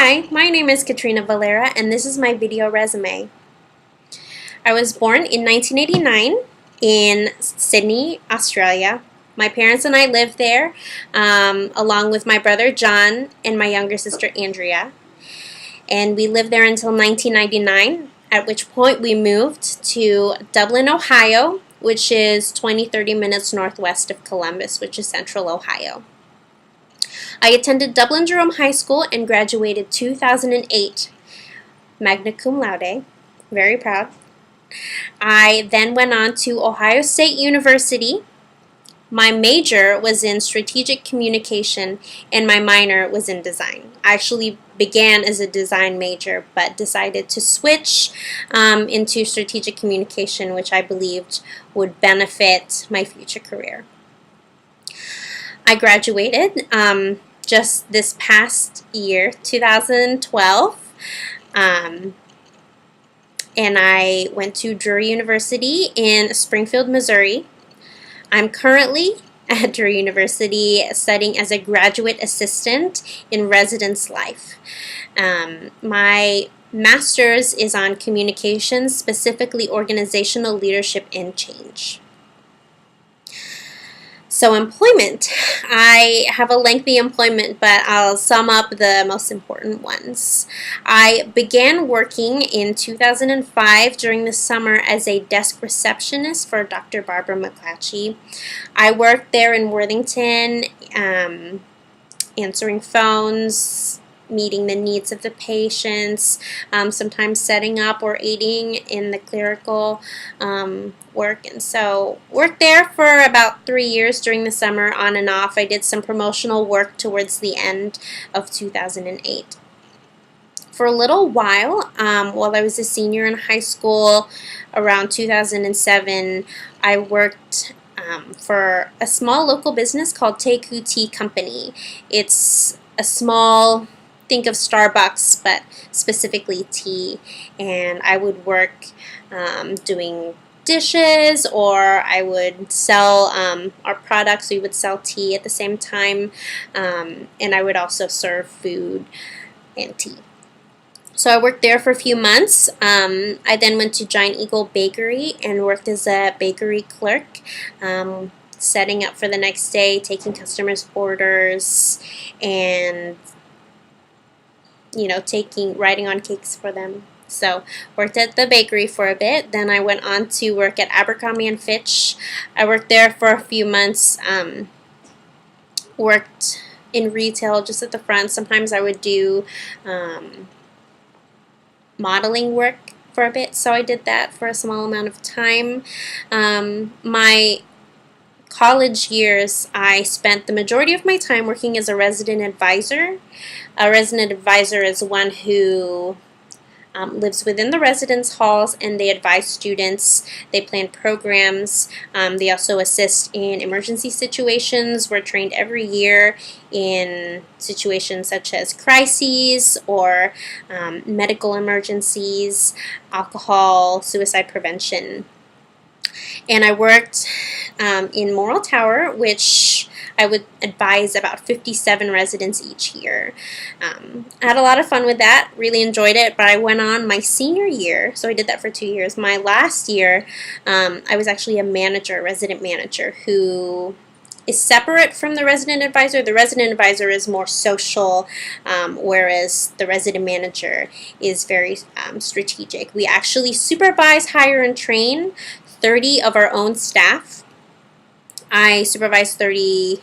Hi, my name is Katrina Valera, and this is my video resume. I was born in 1989 in Sydney, Australia. My parents and I lived there, along with my brother John and my younger sister Andrea. And we lived there until 1999, at which point we moved to Dublin, Ohio, which is 30 minutes northwest of Columbus, which is central Ohio. I attended Dublin Jerome High School and graduated 2008, magna cum laude, very proud. I then went on to Ohio State University. My major was in strategic communication and my minor was in design. I actually began as a design major but decided to switch into strategic communication, which I believed would benefit my future career. I graduated just this past year, 2012, and I went to Drury University in Springfield, Missouri. I'm currently at Drury University studying as a graduate assistant in residence life. My master's is on communications, specifically organizational leadership and change. So employment. I have a lengthy employment, but I'll sum up the most important ones. I began working in 2005 during the summer as a desk receptionist for Dr. Barbara McClatchy. I worked there in Worthington, answering phones, meeting the needs of the patients, sometimes setting up or aiding in the clerical work. And so worked there for about 3 years during the summer, on and off. I did some promotional work towards the end of 2008. For a little while I was a senior in high school, around 2007, I worked for a small local business called Teku Tea Company. It's a small, think of Starbucks, but specifically tea, and I would work doing dishes, or I would sell our products. We would sell tea at the same time, and I would also serve food and tea. So I worked there for a few months. I then went to Giant Eagle Bakery and worked as a bakery clerk, setting up for the next day, taking customers' orders, and writing on cakes for them. So worked at the bakery for a bit. Then I went on to work at Abercrombie & Fitch. I worked there for a few months, worked in retail just at the front. Sometimes I would do modeling work for a bit, so I did that for a small amount of time. My college years, I spent the majority of my time working as a resident advisor. A resident advisor is one who lives within the residence halls, and they advise students, they plan programs, they also assist in emergency situations. We're trained every year in situations such as crises or medical emergencies, alcohol, suicide prevention. And I worked in Morrill Tower, which I would advise about 57 residents each year. I had a lot of fun with that, really enjoyed it, but I went on my senior year, so I did that for 2 years. My last year, I was actually a manager, resident manager, who is separate from the resident advisor. The resident advisor is more social, whereas the resident manager is very strategic. We actually supervise, hire, and train 30 of our own staff. I supervise 30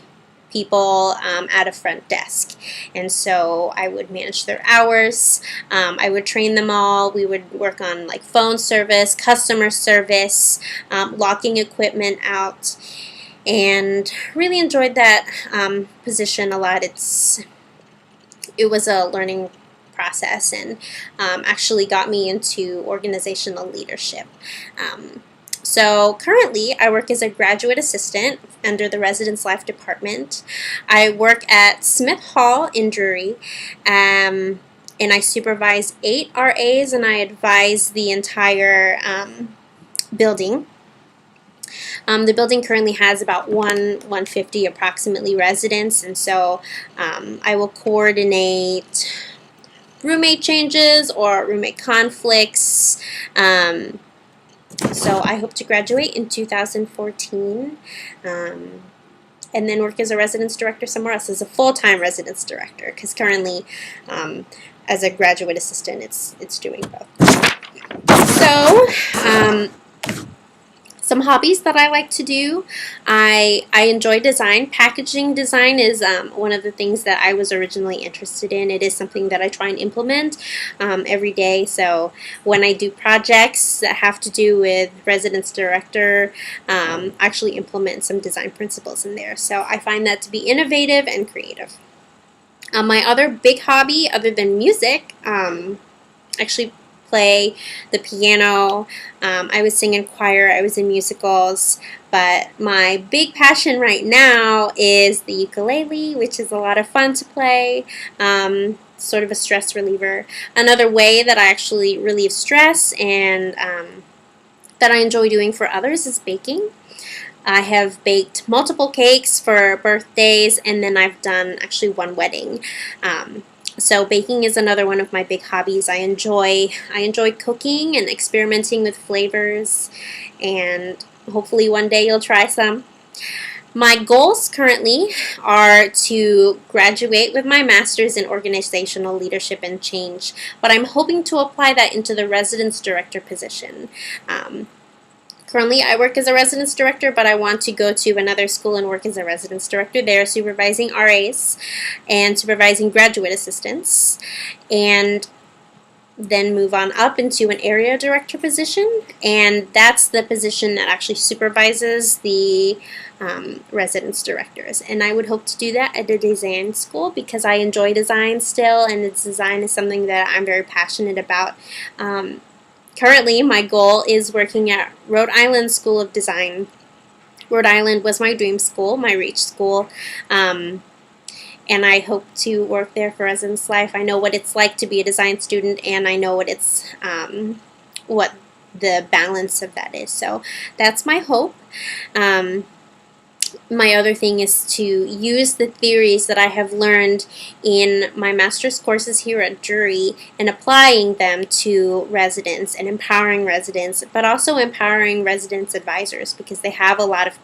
people at a front desk, and so I would manage their hours. I would train them all. We would work on like phone service, customer service, locking equipment out, and really enjoyed that position a lot. It was a learning process, and actually got me into organizational leadership. So currently, I work as a graduate assistant under the Residence Life Department. I work at Smith Hall in Drury, and I supervise 8 RAs, and I advise the entire building. The building currently has about 150 approximately residents, and so I will coordinate roommate changes or roommate conflicts. So I hope to graduate in 2014. And then work as a residence director somewhere else, as a full-time residence director, because currently, as a graduate assistant, it's doing both. So, some hobbies that I like to do. I enjoy design. Packaging design is one of the things that I was originally interested in. It is something that I try and implement every day. So when I do projects that have to do with residence director, actually implement some design principles in there. So I find that to be innovative and creative. My other big hobby, other than music, actually play the piano. I was singing choir, I was in musicals, but my big passion right now is the ukulele, which is a lot of fun to play. Sort of a stress reliever. Another way that I actually relieve stress and that I enjoy doing for others is baking. I have baked multiple cakes for birthdays, and then I've done actually one wedding. So baking is another one of my big hobbies. I enjoy cooking and experimenting with flavors, and hopefully one day you'll try some. My goals currently are to graduate with my master's in organizational leadership and change, but I'm hoping to apply that into the residence director position. Currently, I work as a residence director, but I want to go to another school and work as a residence director there, supervising RAs and supervising graduate assistants, and then move on up into an area director position, and that's the position that actually supervises the residence directors. And I would hope to do that at a design school because I enjoy design still, and design is something that I'm very passionate about. Currently, my goal is working at Rhode Island School of Design. Rhode Island was my dream school, my reach school, and I hope to work there for residence life. I know what it's like to be a design student, and I know what the balance of that is. So that's my hope. My other thing is to use the theories that I have learned in my master's courses here at Drury and applying them to residents and empowering residents, but also empowering residents advisors because they have a lot of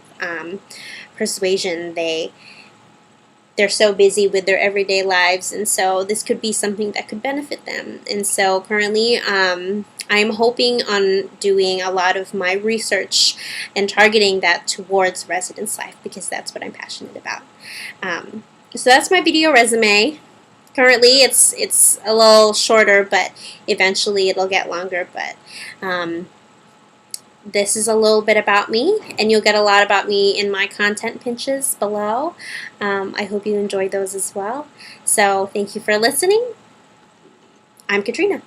persuasion. They're so busy with their everyday lives, and so this could be something that could benefit them. And so currently I'm hoping on doing a lot of my research and targeting that towards residence life because that's what I'm passionate about. So that's my video resume. Currently it's a little shorter, but eventually it'll get longer. But this is a little bit about me, and you'll get a lot about me in my content pinches below. I hope you enjoyed those as well. So thank you for listening. I'm Katrina.